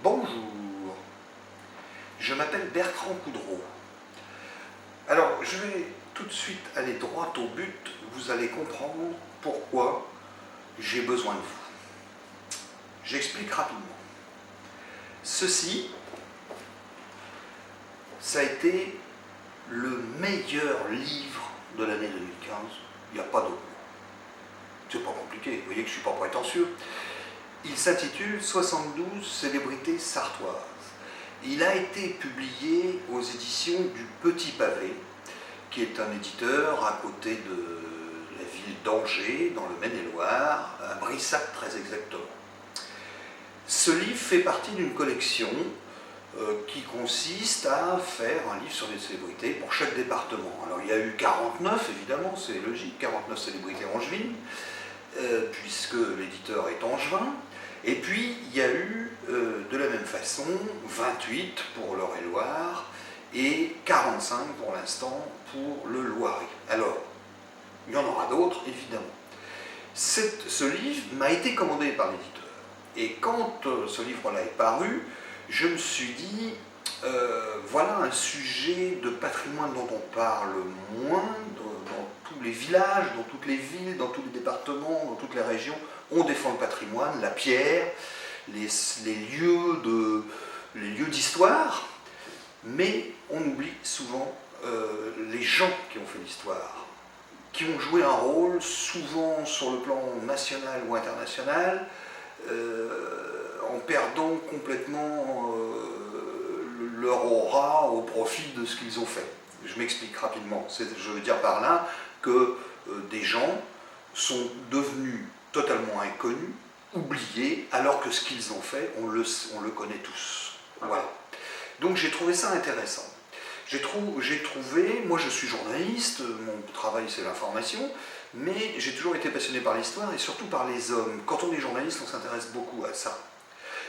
Bonjour, je m'appelle Bertrand Coudreau. Alors, je vais tout de suite aller droit au but, vous allez comprendre pourquoi j'ai besoin de vous. J'explique rapidement. Ceci, ça a été le meilleur livre de l'année 2015, il n'y a pas d'autre mot. C'est pas compliqué, vous voyez que je ne suis pas prétentieux. Il s'intitule 72 célébrités sartoises. Il a été publié aux éditions du Petit Pavé, qui est un éditeur à côté de la ville d'Angers, dans le Maine-et-Loire, à Brissac très exactement. Ce livre fait partie d'une collection qui consiste à faire un livre sur les célébrités pour chaque département. Alors il y a eu 49, évidemment, c'est logique, 49 célébrités angevines, puisque l'éditeur est angevin. Et puis, il y a eu, de la même façon, 28 pour l'Eure-et-Loire et 45 pour l'instant pour le Loiret. Alors, il y en aura d'autres, évidemment. Ce livre m'a été commandé par l'éditeur. Et quand ce livre-là est paru, je me suis dit, voilà un sujet de patrimoine dont on parle moins, dans tous les villages, dans toutes les villes, dans tous les départements, dans toutes les régions. On défend le patrimoine, la pierre, les lieux d'histoire, mais on oublie souvent les gens qui ont fait l'histoire, qui ont joué un rôle, souvent sur le plan national ou international, en perdant complètement leur aura au profit de ce qu'ils ont fait. Je m'explique rapidement. Je veux dire par là que des gens sont devenus totalement inconnus, oubliés, alors que ce qu'ils ont fait, on le connaît tous. Voilà. Donc j'ai trouvé ça intéressant. J'ai trouvé, moi je suis journaliste, mon travail c'est l'information, mais j'ai toujours été passionné par l'histoire et surtout par les hommes. Quand on est journaliste, on s'intéresse beaucoup à ça.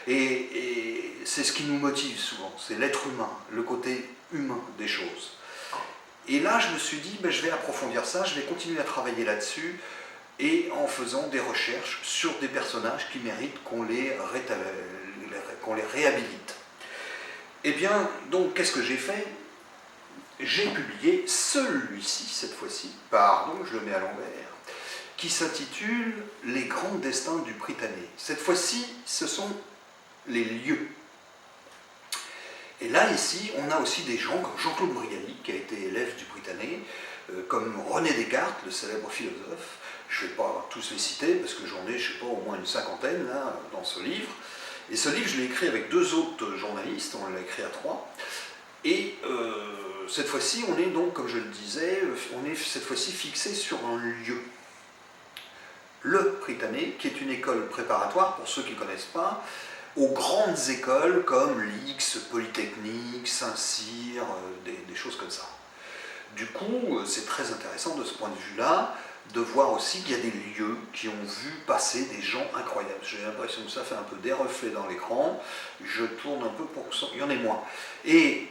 Et c'est ce qui nous motive souvent, c'est l'être humain, le côté humain des choses. Et là je me suis dit, ben, je vais approfondir ça, je vais continuer à travailler là-dessus, et en faisant des recherches sur des personnages qui méritent qu'on les réhabilite. Eh bien, donc, qu'est-ce que j'ai fait? J'ai publié celui-ci, cette fois-ci, pardon, je le mets à l'envers, qui s'intitule « Les grands destins du Prytanée ». Cette fois-ci, ce sont les lieux. Et là, ici, on a aussi des gens comme Jean-Claude Brialy, qui a été élève du Prytanée, comme René Descartes, le célèbre philosophe. Je ne vais pas tous les citer, parce que j'en ai, je ne sais pas, au moins une cinquantaine là, dans ce livre. Et ce livre, je l'ai écrit avec deux autres journalistes, on l'a écrit à 3. Et cette fois-ci, on est donc, comme je le disais, on est cette fois-ci fixé sur un lieu. Le Prytanée, qui est une école préparatoire, pour ceux qui ne connaissent pas, aux grandes écoles comme l'X, Polytechnique, Saint-Cyr, des choses comme ça. Du coup, c'est très intéressant de ce point de vue-là, de voir aussi qu'il y a des lieux qui ont vu passer des gens incroyables. J'ai l'impression que ça fait un peu des reflets dans l'écran, je tourne un peu pour que ça, il y en ait moins. Et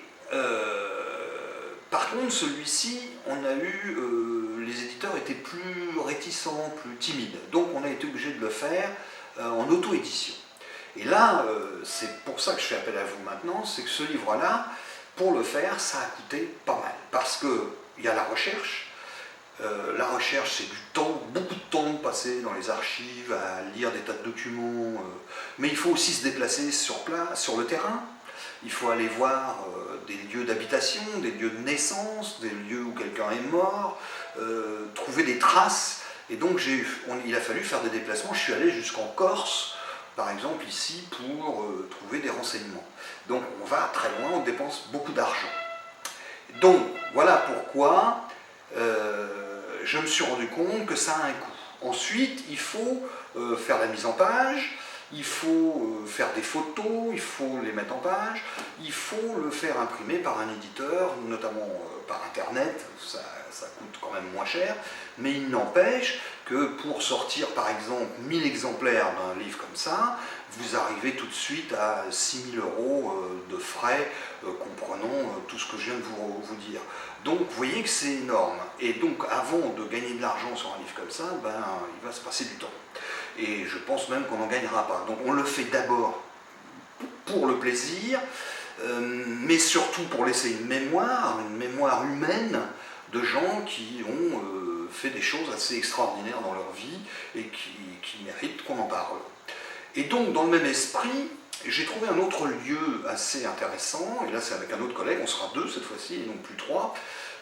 par contre, celui-ci, on a eu, les éditeurs étaient plus réticents, plus timides, donc on a été obligé de le faire en auto-édition. Et là, c'est pour ça que je fais appel à vous maintenant, c'est que ce livre-là, pour le faire, ça a coûté pas mal, parce qu'il y a la recherche, c'est du temps, beaucoup de temps passé dans les archives, à lire des tas de documents, mais il faut aussi se déplacer sur place, sur le terrain, il faut aller voir des lieux d'habitation, des lieux de naissance, des lieux où quelqu'un est mort, trouver des traces, et donc il a fallu faire des déplacements, je suis allé jusqu'en Corse, par exemple ici, pour trouver des renseignements. Donc on va très loin, on dépense beaucoup d'argent. Donc voilà pourquoi je me suis rendu compte que ça a un coût. Ensuite, il faut faire la mise en page, il faut faire des photos, il faut les mettre en page, il faut le faire imprimer par un éditeur, notamment par internet, ça coûte quand même moins cher, mais il n'empêche que pour sortir par exemple 1000 exemplaires d'un livre comme ça, vous arrivez tout de suite à 6 000 € de frais, comprenant tout ce que je viens de vous dire. Donc vous voyez que c'est énorme. Et donc avant de gagner de l'argent sur un livre comme ça, ben, il va se passer du temps. Et je pense même qu'on n'en gagnera pas. Donc on le fait d'abord pour le plaisir, mais surtout pour laisser une mémoire humaine de gens qui ont fait des choses assez extraordinaires dans leur vie et qui méritent qu'on en parle. Et donc, dans le même esprit, j'ai trouvé un autre lieu assez intéressant, et là c'est avec un autre collègue, on sera 2 cette fois-ci, et non plus 3,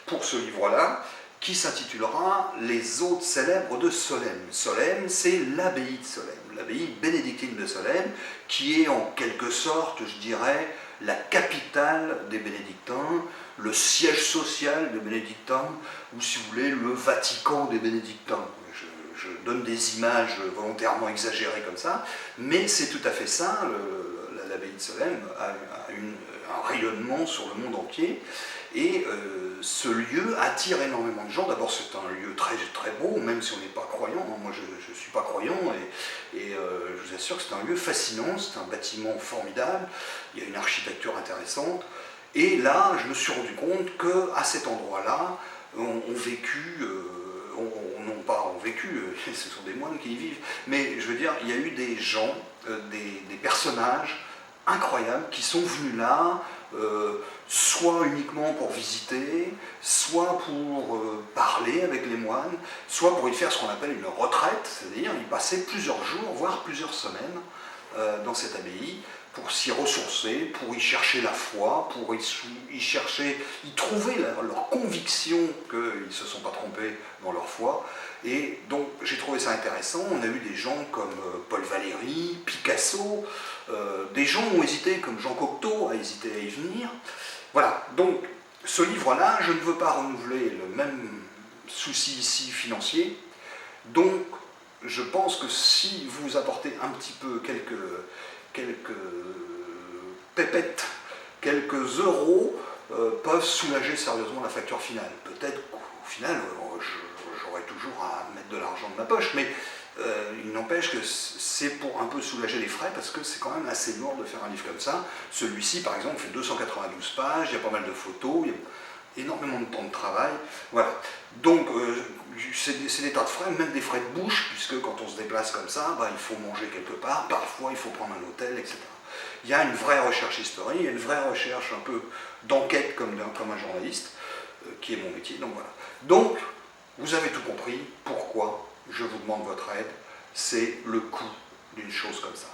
pour ce livre-là, qui s'intitulera « Les hôtes célèbres de Solesmes ». Solesmes, c'est l'abbaye de Solesmes, l'abbaye bénédictine de Solesmes, qui est en quelque sorte, je dirais, la capitale des bénédictins, le siège social des bénédictins, ou si vous voulez, le Vatican des bénédictins. Je donne des images volontairement exagérées comme ça, mais c'est tout à fait ça. L'abbaye de Solesmes a un rayonnement sur le monde entier, et ce lieu attire énormément de gens. D'abord, c'est un lieu très, très beau, même si on n'est pas croyant. Moi, je ne suis pas croyant, et je vous assure que c'est un lieu fascinant, c'est un bâtiment formidable, il y a une architecture intéressante. Et là, je me suis rendu compte qu'à cet endroit-là, ont vécu... non pas ont vécu, ce sont des moines qui y vivent, mais je veux dire, il y a eu des gens, des personnages incroyables qui sont venus là, soit uniquement pour visiter, soit pour parler avec les moines, soit pour y faire ce qu'on appelle une retraite, c'est-à-dire y passer plusieurs jours, voire plusieurs semaines dans cette abbaye, pour s'y ressourcer, pour y chercher la foi, pour y trouver leur conviction qu'ils ne se sont pas trompés dans leur foi. Et donc j'ai trouvé ça intéressant. On a eu des gens comme Paul Valéry, Picasso, des gens ont hésité, comme Jean Cocteau a hésité à y venir. Voilà, donc ce livre-là, je ne veux pas renouveler le même souci ici financier, donc je pense que si vous apportez un petit peu quelques pépettes, quelques euros peuvent soulager sérieusement la facture finale. Peut-être qu'au final, j'aurai toujours à mettre de l'argent de ma poche, mais il n'empêche que c'est pour un peu soulager les frais, parce que c'est quand même assez lourd de faire un livre comme ça. Celui-ci, par exemple, fait 292 pages, il y a pas mal de photos, il y a énormément de temps de travail. Voilà. Donc, c'est des tas de frais, même des frais de bouche, puisque quand on se déplace comme ça, il faut manger quelque part, parfois il faut prendre un hôtel, etc. Il y a une vraie recherche historique, il y a une vraie recherche un peu d'enquête comme un journaliste, qui est mon métier, donc voilà. Donc, vous avez tout compris, pourquoi je vous demande votre aide, c'est le coût d'une chose comme ça.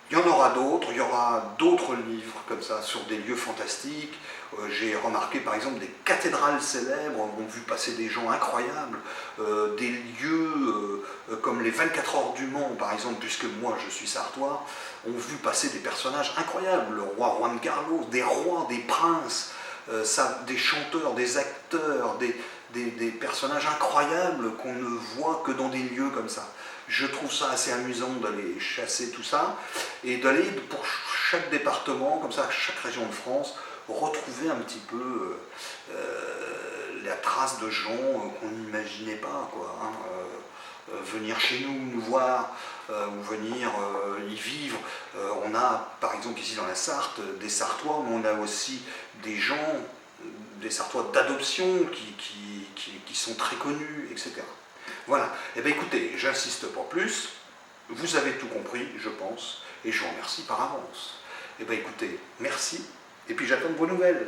Il y en aura d'autres, il y aura d'autres livres comme ça sur des lieux fantastiques. J'ai remarqué par exemple des cathédrales célèbres, on a vu passer des gens incroyables, des lieux comme les 24 heures du Mans par exemple, puisque moi je suis sartois, ont vu passer des personnages incroyables, le roi Juan Carlos, des rois, des princes, des chanteurs, des acteurs, des personnages incroyables qu'on ne voit que dans des lieux comme ça. Je trouve ça assez amusant d'aller chasser tout ça et d'aller pour chaque département, comme ça, chaque région de France, retrouver un petit peu la trace de gens qu'on n'imaginait pas, quoi, hein, venir chez nous, nous voir, ou venir y vivre. On a, par exemple, ici dans la Sarthe, des Sartois, mais on a aussi des gens, des Sartois d'adoption qui sont très connus, etc. Voilà. Eh bien écoutez, j'insiste pas plus, vous avez tout compris, je pense, et je vous remercie par avance. Eh bien écoutez, merci, et puis j'attends de vos nouvelles.